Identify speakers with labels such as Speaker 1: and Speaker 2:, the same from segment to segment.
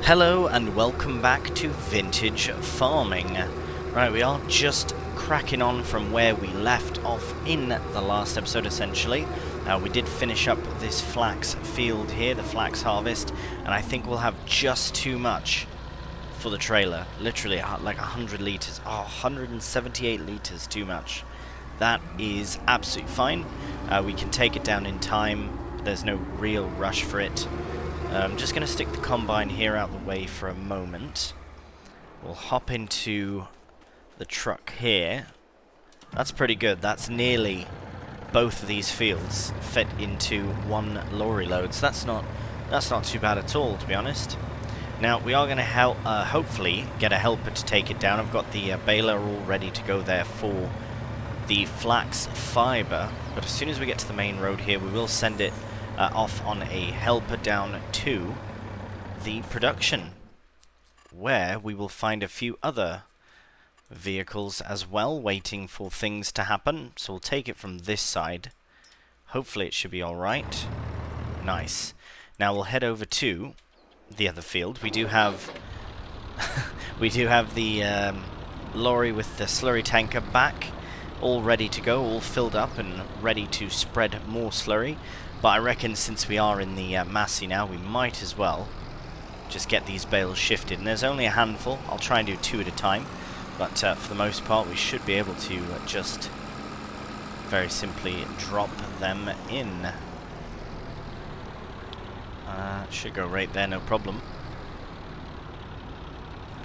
Speaker 1: Hello and welcome back to Vintage Farming. Right, we are just cracking on from where we left off in the last episode, essentially. We did finish up this flax field here, the flax harvest, and I think we'll have just too much for the trailer. Literally, like 100 litres. Oh, 178 litres too much. That is absolutely fine. We can take it down in time. There's no real rush for it. I'm just going to stick the combine here out the way for a moment. We'll hop into the truck here. That's pretty good. That's nearly both of these fields fit into one lorry load. So that's not too bad at all, to be honest. Now we are going to hopefully get a helper to take it down. I've got the baler all ready to go there for the flax fibre. But as soon as we get to the main road here, we will send it off on a helper down to the production, where we will find a few other vehicles as well, waiting for things to happen. So we'll take it from this side. Hopefully it should be alright. Nice. Now we'll head over to the other field. We do have the lorry with the slurry tanker back, all ready to go, all filled up and ready to spread more slurry. But I reckon since we are in the Massey now, we might as well just get these bales shifted. And there's only a handful. I'll try and do 2 at a time. But for the most part, we should be able to just very simply drop them in. Should go right there, no problem.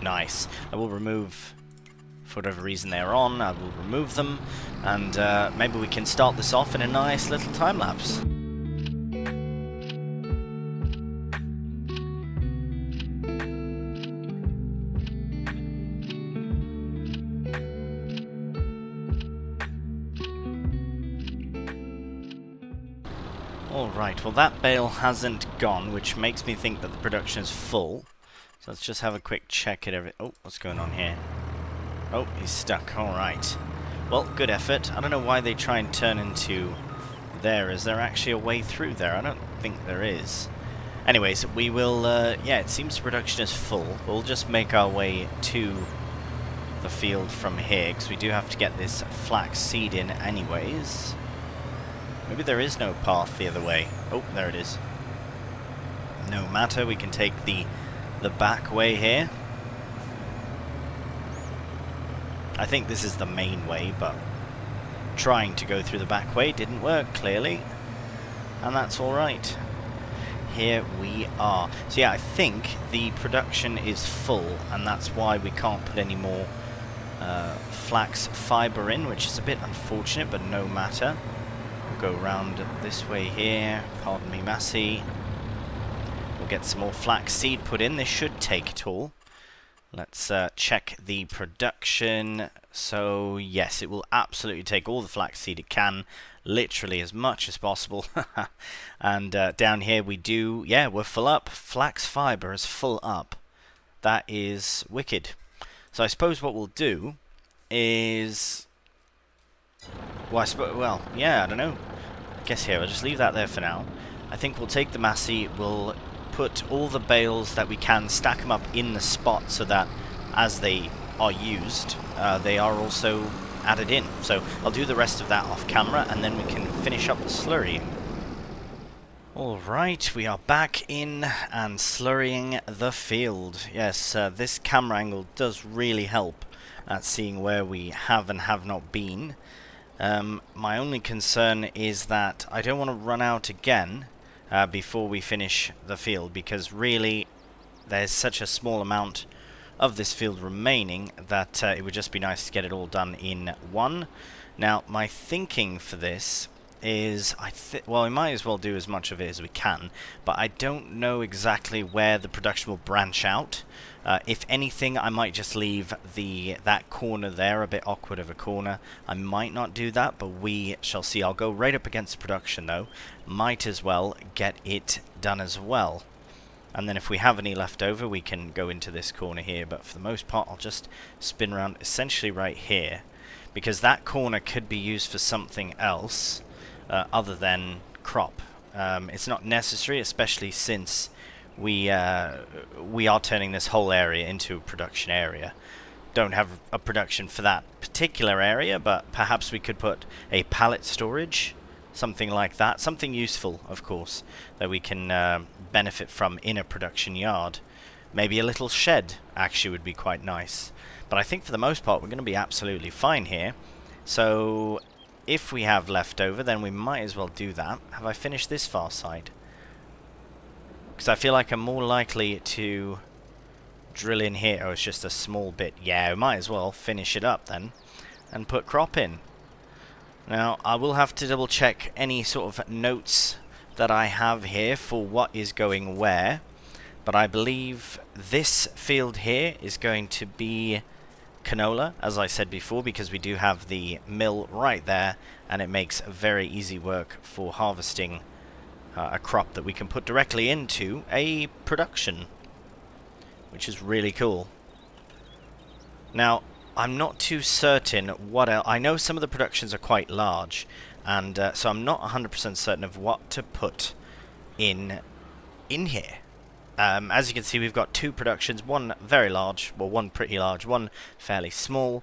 Speaker 1: Nice. I will remove, for whatever reason they're on, I will remove them. And maybe we can start this off in a nice little time lapse. Alright, well that bale hasn't gone, which makes me think that the production is full. So let's just have a quick check at everything. Oh, what's going on here? Oh, he's stuck. Alright. Well, good effort. I don't know why they try and turn into there. Is there actually a way through there? I don't think there is. Anyways, we will, yeah, it seems the production is full. We'll just make our way to the field from here, because we do have to get this flax seed in anyways. Maybe there is no path the other way. Oh, there it is. No matter, we can take the back way here. I think this is the main way, but trying to go through the back way didn't work, clearly. And that's alright. Here we are. So yeah, I think the production is full, and that's why we can't put any more flax fibre in, which is a bit unfortunate, but no matter. We'll go round this way here. Pardon me, Massey. We'll get some more flax seed put in. This should take it all. Let's check the production. So yes, it will absolutely take all the flax seed it can, literally as much as possible. And down here we do, yeah, we're full up. Flax fibre is full up. That is wicked. So I suppose what we'll do is, well, yeah, I don't know. I guess here, I'll just leave that there for now. I think we'll take the Massey, we'll put all the bales that we can, stack them up in the spot so that as they are used, they are also added in. So I'll do the rest of that off camera, and then we can finish up the slurry. Alright, we are back in and slurrying the field. Yes, this camera angle does really help at seeing where we have and have not been. My only concern is that I don't want to run out again before we finish the field, because really there's such a small amount of this field remaining that it would just be nice to get it all done in one. Now my thinking for this is, well, we might as well do as much of it as we can, but I don't know exactly where the production will branch out. If anything, I might just leave that corner there, a bit awkward of a corner. I might not do that, but we shall see. I'll go right up against the production though. Might as well get it done as well. And then if we have any left over, we can go into this corner here, but for the most part I'll just spin around essentially right here, because that corner could be used for something else other than crop. It's not necessary, especially since we are turning this whole area into a production area. Don't have a production for that particular area, but perhaps we could put a pallet storage, something like that, something useful, of course, that we can benefit from in a production yard. Maybe a little shed actually would be quite nice. But I think for the most part we're going to be absolutely fine here. So if we have leftover, then we might as well do that. Have I finished this far side? Because I feel like I'm more likely to drill in here. Oh, it's just a small bit. Yeah, we might as well finish it up then and put crop in. Now, I will have to double check any sort of notes that I have here for what is going where. But I believe this field here is going to be canola, as I said before, because we do have the mill right there, and it makes very easy work for harvesting a crop that we can put directly into a production, which is really cool. Now, I'm not too certain what else. I know some of the productions are quite large, and so I'm not 100% certain of what to put in here. As you can see, we've got two productions, one very large, well, one pretty large, one fairly small.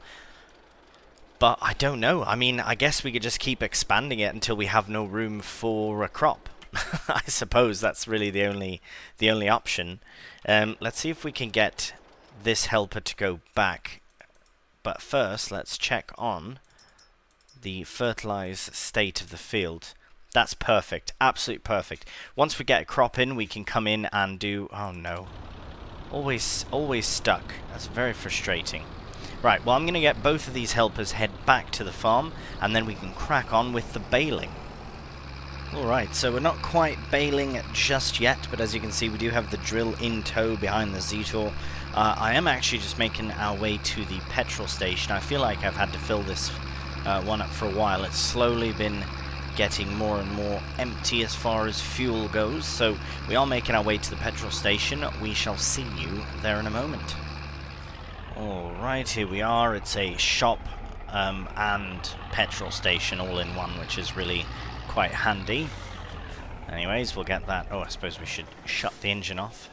Speaker 1: But I don't know. I mean, I guess we could just keep expanding it until we have no room for a crop. I suppose that's really the only option. Let's see if we can get this helper to go back. But first, let's check on the fertilized state of the field. That's perfect. Absolute perfect. Once we get a crop in, we can come in and do... Oh, no. Always stuck. That's very frustrating. Right, well, I'm going to get both of these helpers head back to the farm, and then we can crack on with the baling. Alright, so we're not quite baling just yet, but as you can see, we do have the drill in tow behind the Zetor. I am actually just making our way to the petrol station. I feel like I've had to fill this one up for a while. It's slowly been getting more and more empty as far as fuel goes, so we are making our way to the petrol station. We shall see you there in a moment. Alright, here we are. It's a shop and petrol station all in one, which is really quite handy. Anyways, we'll get that. Oh, I suppose we should shut the engine off.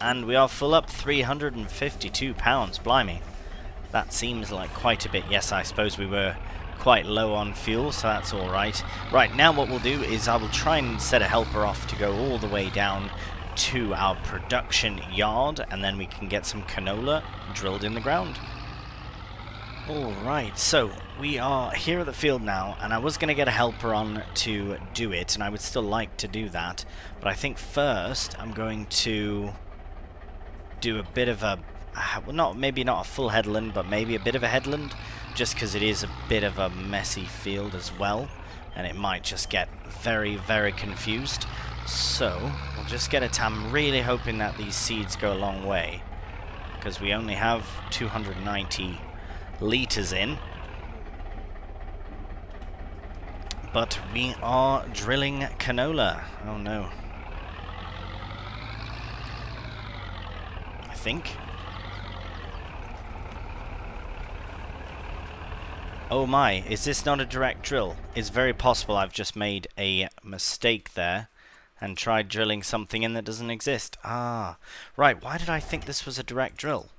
Speaker 1: And we are full up, £352, blimey. That seems like quite a bit. Yes, I suppose we were quite low on fuel, so that's alright. Right, now what we'll do is I will try and set a helper off to go all the way down to our production yard, and then we can get some canola drilled in the ground. Alright, so we are here at the field now, and I was going to get a helper on to do it, and I would still like to do that, but I think first I'm going to do a bit of a, well, maybe not a full headland, but maybe a bit of a headland, just because it is a bit of a messy field as well, and it might just get very, very confused. So we'll just get it. I'm really hoping that these seeds go a long way, because we only have 290 litres in. But we are drilling canola. Oh no. I think. Oh my, is this not a direct drill? It's very possible I've just made a mistake there and tried drilling something in that doesn't exist. Ah, right, why did I think this was a direct drill?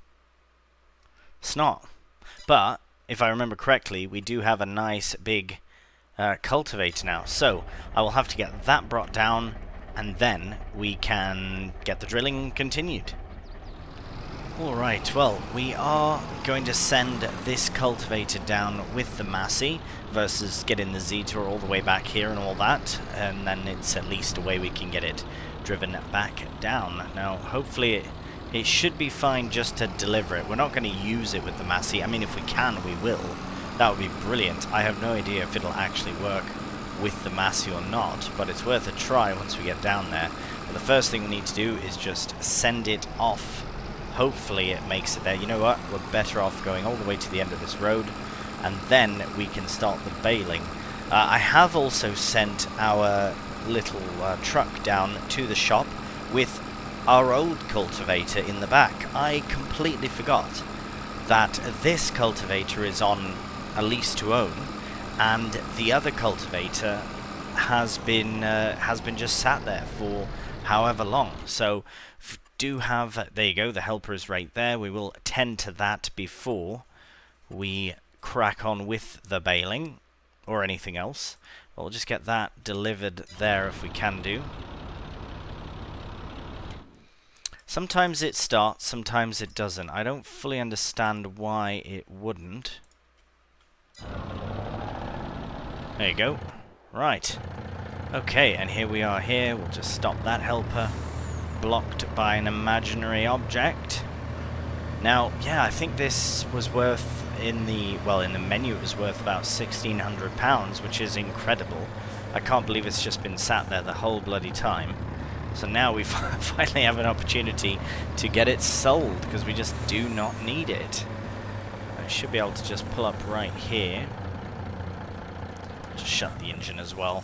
Speaker 1: It's not. But, if I remember correctly, we do have a nice big cultivator now. So, I will have to get that brought down, and then we can get the drilling continued. Alright, well, we are going to send this cultivator down with the Massey versus getting the Zetor all the way back here and all that, and then it's at least a way we can get it driven back down. Now, hopefully it should be fine just to deliver it. We're not going to use it with the Massey. I mean, if we can, we will. That would be brilliant. I have no idea if it'll actually work with the Massey or not, but it's worth a try once we get down there. But the first thing we need to do is just send it off. Hopefully it makes it there. You know what? We're better off going all the way to the end of this road, and then we can start the baling. I have also sent our little truck down to the shop with our old cultivator in the back. I completely forgot that this cultivator is on a lease to own, and the other cultivator has been just sat there for however long. So do have, there you go, the helper is right there. We will tend to that before we crack on with the baling or anything else. We'll just get that delivered there if we can do. Sometimes it starts, sometimes it doesn't. I don't fully understand why it wouldn't. There you go. Right. Okay, and here we are here. We'll just stop that helper. Blocked by an imaginary object. Now, yeah, I think this was worth in the menu it was worth about £1,600, which is incredible. I can't believe it's just been sat there the whole bloody time. So now we finally have an opportunity to get it sold, because we just do not need it. I should be able to just pull up right here. Just shut the engine as well.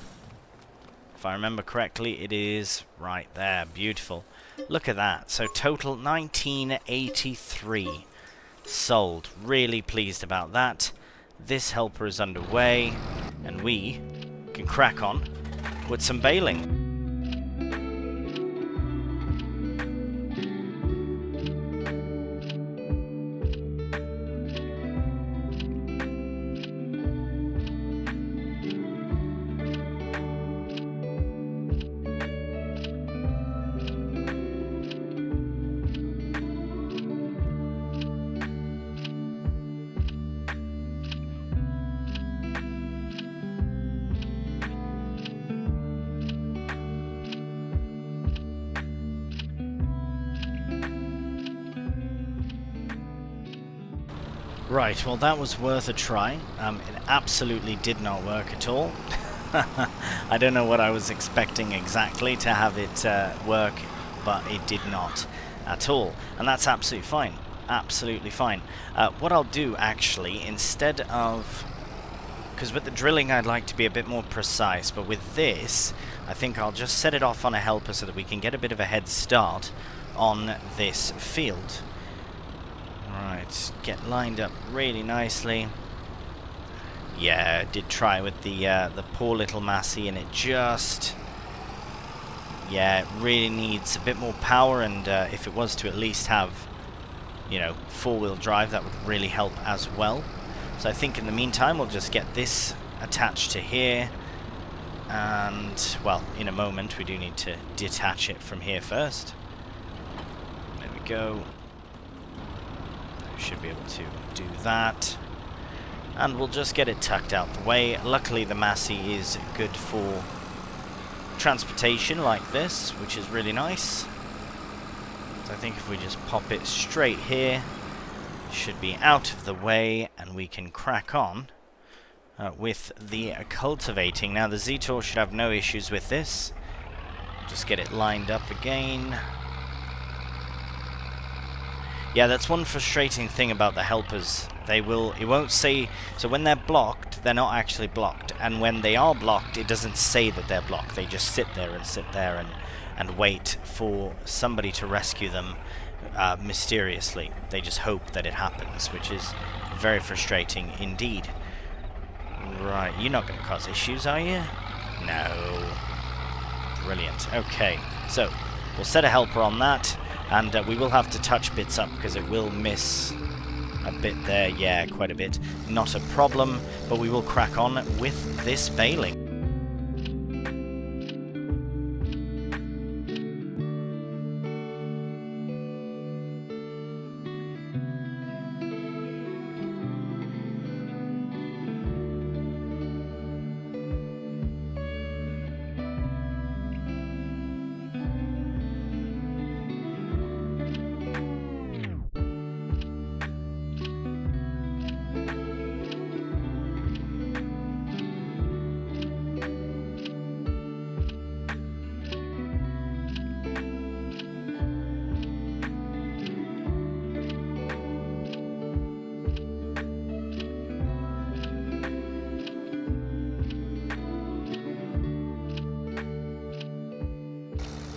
Speaker 1: If I remember correctly, it is right there. Beautiful. Look at that. So total 1983 sold. Really pleased about that. This helper is underway, and we can crack on with some baling. Right, well that was worth a try. It absolutely did not work at all. I don't know what I was expecting exactly to have it work, but it did not at all. And that's absolutely fine. Absolutely fine. What I'll do actually, instead of... because with the drilling I'd like to be a bit more precise, but with this, I think I'll just set it off on a helper so that we can get a bit of a head start on this field. Right, get lined up really nicely. Yeah, I did try with the poor little Massey, and it just... yeah, it really needs a bit more power, and if it was to at least have, you know, four-wheel drive, that would really help as well. So I think in the meantime, we'll just get this attached to here, and, well, in a moment, we do need to detach it from here first. There we go. Should be able to do that, and we'll just get it tucked out the way. Luckily the Massey is good for transportation like this, which is really nice. So I think if we just pop it straight here, it should be out of the way, and we can crack on with the cultivating. Now the Zetor should have no issues with this. Just get it lined up again. Yeah, that's one frustrating thing about the helpers. It won't say, so when they're blocked, they're not actually blocked. And when they are blocked, it doesn't say that they're blocked. They just sit there and wait for somebody to rescue them mysteriously. They just hope that it happens, which is very frustrating indeed. Right, you're not going to cause issues, are you? No. Brilliant. Okay, so we'll set a helper on that. And we will have to touch bits up because it will miss a bit there. Yeah, quite a bit. Not a problem, but we will crack on with this baling.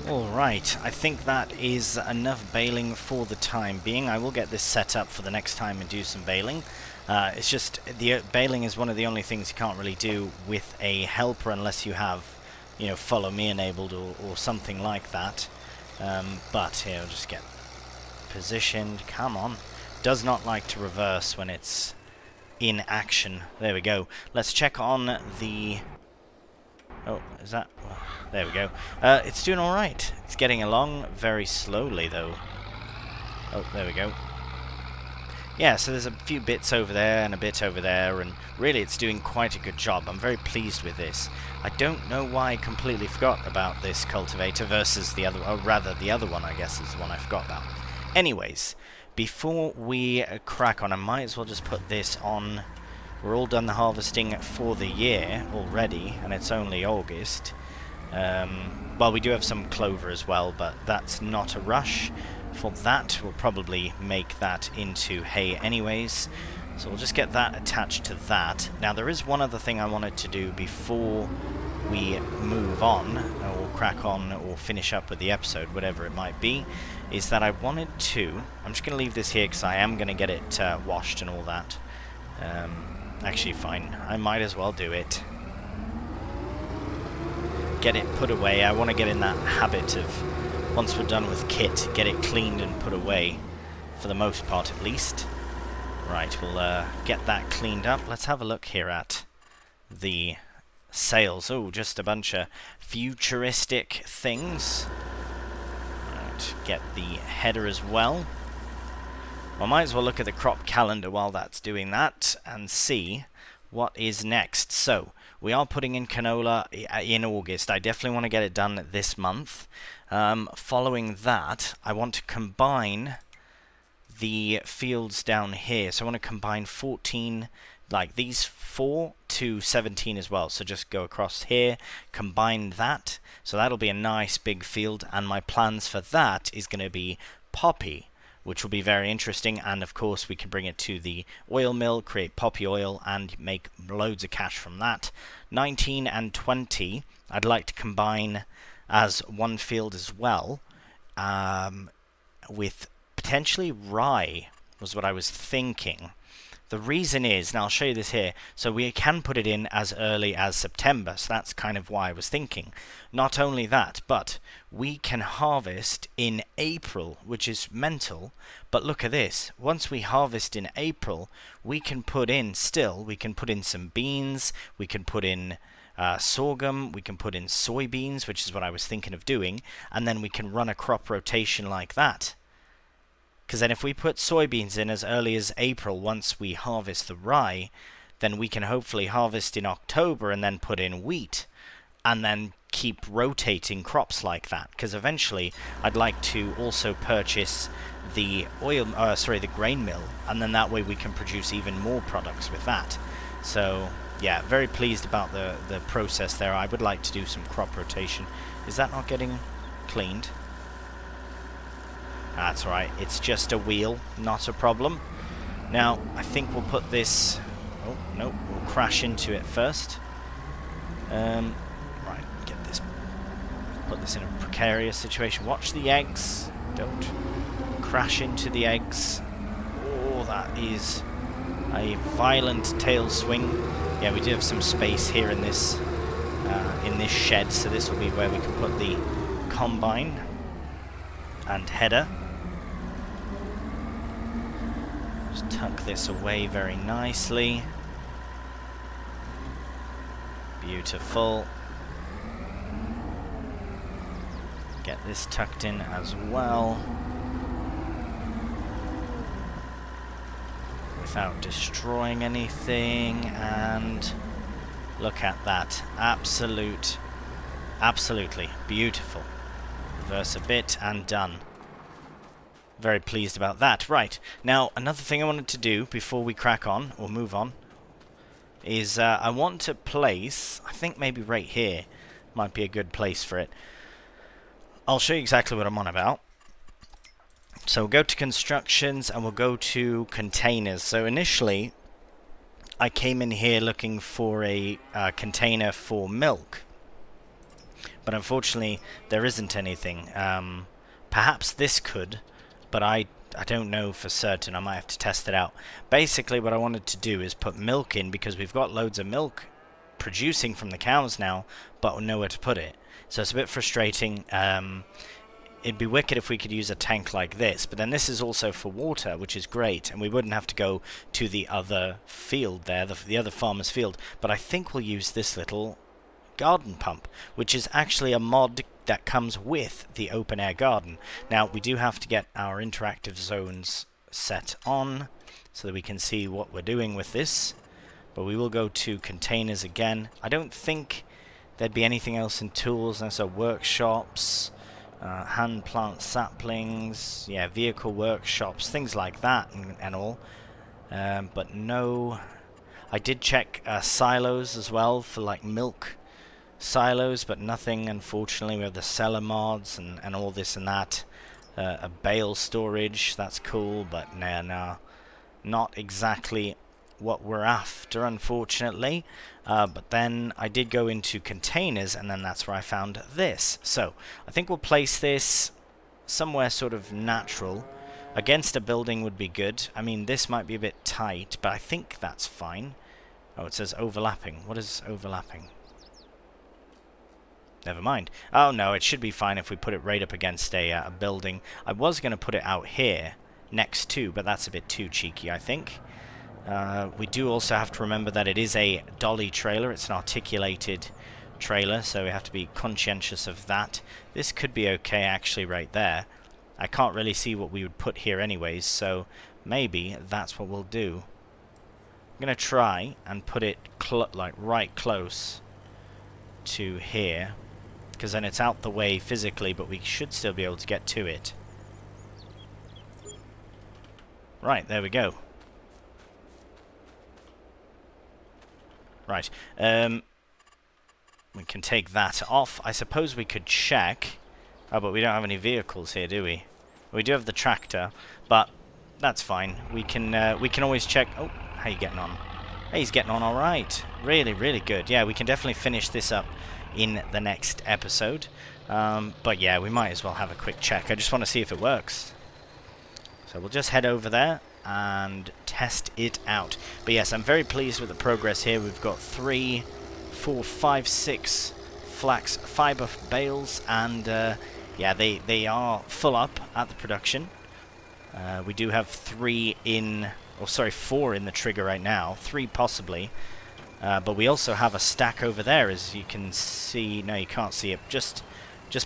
Speaker 1: Alright, I think that is enough baling for the time being. I will get this set up for the next time and do some baling. It's just, the baling is one of the only things you can't really do with a helper unless you have you know, follow me enabled or something like that. But here, I'll just get positioned. Come on. Does not like to reverse when it's in action. There we go. Let's check on the... Oh, is that... Well, there we go. It's doing alright. It's getting along very slowly, though. Oh, there we go. Yeah, so there's a few bits over there and a bit over there, and really it's doing quite a good job. I'm very pleased with this. I don't know why I completely forgot about this cultivator versus the other, or rather the other one, I guess, is the one I forgot about. Anyways, before we crack on, I might as well just put this on. We're all done the harvesting for the year already, and it's only August. Well, we do have some clover as well, but that's not a rush. For that, we'll probably make that into hay anyways. So we'll just get that attached to that. Now, there is one other thing I wanted to do before we move on, or crack on, or finish up with the episode, whatever it might be, is that I wanted to... I'm just going to leave this here because I am going to get it washed and all that. Actually, fine. I might as well do it. Get it put away. I want to get in that habit of... Once we're done with kit, get it cleaned and put away, for the most part at least. Right, we'll get that cleaned up. Let's have a look here at the sails. Oh, just a bunch of futuristic things. Right, get the header as well. I might as well look at the crop calendar while that's doing that and see what is next. So, we are putting in canola in August. I definitely want to get it done this month. Following that, I want to combine the fields down here. So I want to combine 14, like these 4 to 17 as well. So just go across here, combine that. So that'll be a nice big field. And my plans for that is going to be poppy, which will be very interesting. And of course, we can bring it to the oil mill, create poppy oil, and make loads of cash from that. 19 and 20, I'd like to combine as one field as well, with potentially rye, was what I was thinking. The reason is, and I'll show you this here, so we can put it in as early as September, so that's kind of why I was thinking. Not only that, but we can harvest in April, which is mental, but look at this. Once we harvest in April, we can put in some beans, we can put in sorghum, we can put in soybeans, which is what I was thinking of doing, and then we can run a crop rotation like that. Because then if we put soybeans in as early as April, once we harvest the rye, then we can hopefully harvest in October and then put in wheat, and then keep rotating crops like that. Because eventually I'd like to also purchase the the grain mill, and then that way we can produce even more products with that. So yeah, very pleased about the process there. I would like to do some crop rotation. Is that not getting cleaned? That's alright, it's just a wheel, not a problem. Now, I think we'll put this... Oh, no, we'll crash into it first. Right, get this... Put this in a precarious situation. Watch the eggs. Don't crash into the eggs. Oh, that is a violent tail swing. Yeah, we do have some space here in this shed, so this will be where we can put the combine and header. Just tuck this away very nicely. Beautiful. Get this tucked in as well, without destroying anything, and look at that. Absolutely beautiful. Reverse a bit and done. Very pleased about that. Right, now another thing I wanted to do before we crack on, or move on, is I want to place, I think maybe right here might be a good place for it. I'll show you exactly what I'm on about. So we'll go to constructions and we'll go to containers. So initially I came in here looking for a container for milk, but unfortunately there isn't anything. Perhaps this could, but I don't know for certain. I might have to test it out. Basically what I wanted to do is put milk in, because we've got loads of milk producing from the cows now, but nowhere to put it. So it's a bit frustrating. It'd be wicked if we could use a tank like this, but then this is also for water, which is great, and we wouldn't have to go to the other field there, the other farmer's field. But I think we'll use this little garden pump, which is actually a mod that comes with the open air garden. Now, we do have to get our interactive zones set on so that we can see what we're doing with this, but we will go to containers again. I don't think there'd be anything else in tools. There's workshops, hand plant saplings, yeah, vehicle workshops, things like that and all. But no, I did check silos as well for like milk silos, but nothing, unfortunately. We have the cellar mods and all this and that. A bale storage, that's cool, but no, not exactly what we're after, unfortunately. But then I did go into containers, and then that's where I found this. So I think we'll place this somewhere sort of natural. Against a building would be good. I mean, this might be a bit tight, but I think that's fine. Oh, it says overlapping. What is overlapping? Never mind. Oh no, it should be fine if we put it right up against a building. I was going to put it out here next to, but that's a bit too cheeky, I think. We do also have to remember that it is a dolly trailer. It's an articulated trailer, so we have to be conscientious of that. This could be okay actually right there. I can't really see what we would put here anyways, so maybe that's what we'll do. I'm going to try and put it like right close to here, because then it's out the way physically, but we should still be able to get to it. Right, there we go. Right, we can take that off. I suppose we could check. Oh, but we don't have any vehicles here, do we? We do have the tractor, but that's fine. We can always check. Oh, how you getting on? Hey, he's getting on all right. Really, really good. Yeah, we can definitely finish this up in the next episode. But yeah, we might as well have a quick check. I just want to see if it works. So we'll just head over there and test it out. But yes, I'm very pleased with the progress here. We've got 3, 4, 5, 6 flax fibre bales, and yeah, they are full up at the production. We do have 4 in the trigger right now, 3 possibly. But we also have a stack over there, as you can see. No, you can't see it. Just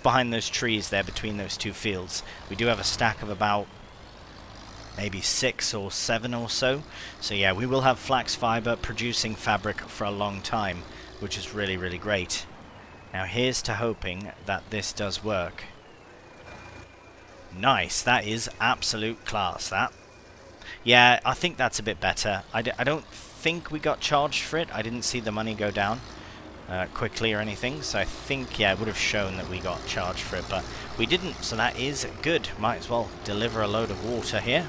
Speaker 1: behind those trees there, between those 2 fields, we do have a stack of about maybe 6 or 7 or so. So yeah, we will have flax fibre producing fabric for a long time, which is really, really great. Now here's to hoping that this does work. Nice, that is absolute class, that. Yeah, I think that's a bit better. I don't think we got charged for it. I didn't see the money go down quickly or anything, so I think, yeah, it would have shown that we got charged for it, but we didn't, so that is good. Might as well deliver a load of water here.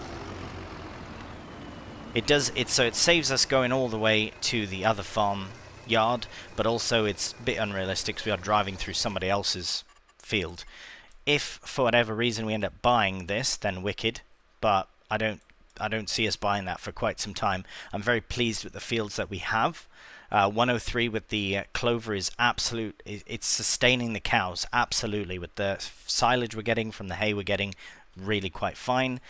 Speaker 1: So it saves us going all the way to the other farm yard, but also it's a bit unrealistic because we are driving through somebody else's field. If for whatever reason we end up buying this, then wicked, but I don't see us buying that for quite some time. I'm very pleased with the fields that we have. 103 with the clover is absolute. It's sustaining the cows absolutely, with the silage we're getting from the hay we're getting. Really quite fine.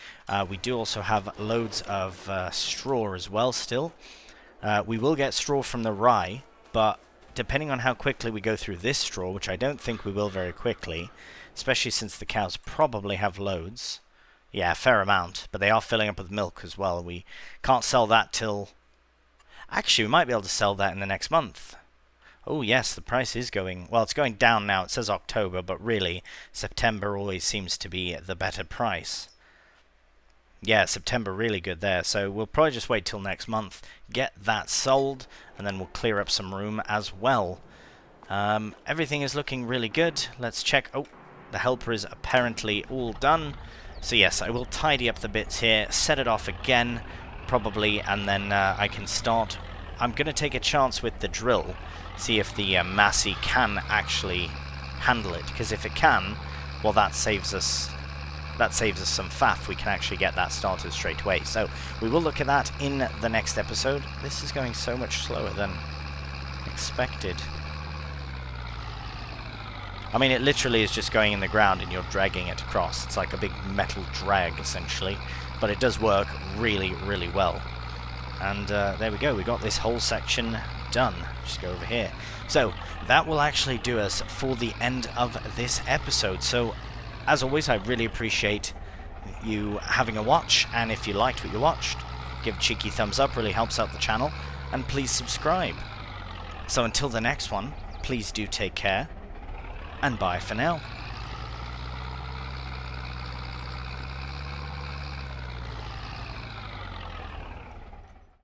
Speaker 1: We do also have loads of straw as well still. We will get straw from the rye, but depending on how quickly we go through this straw, which I don't think we will very quickly, especially since the cows probably have loads. Yeah, a fair amount, but they are filling up with milk as well. We can't sell that till... Actually, we might be able to sell that in the next month. Oh yes, the price is going... Well, it's going down now. It says October, but really, September always seems to be the better price. Yeah, September really good there. So we'll probably just wait till next month, get that sold, and then we'll clear up some room as well. Everything is looking really good. Let's check... Oh, the helper is apparently all done. So yes, I will tidy up the bits here, set it off again, probably, and then I can start. I'm going to take a chance with the drill, see if the Massey can actually handle it, because if it can, well, that saves us some faff. We can actually get that started straight away. So we will look at that in the next episode. This is going so much slower than expected. I mean, it literally is just going in the ground and you're dragging it across. It's like a big metal drag, essentially. But it does work really, really well. And there we go. We got this whole section done. Just go over here. So, that will actually do us for the end of this episode. So, as always, I really appreciate you having a watch. And if you liked what you watched, give a cheeky thumbs up. Really helps out the channel. And please subscribe. So, until the next one, please do take care. And bye for now.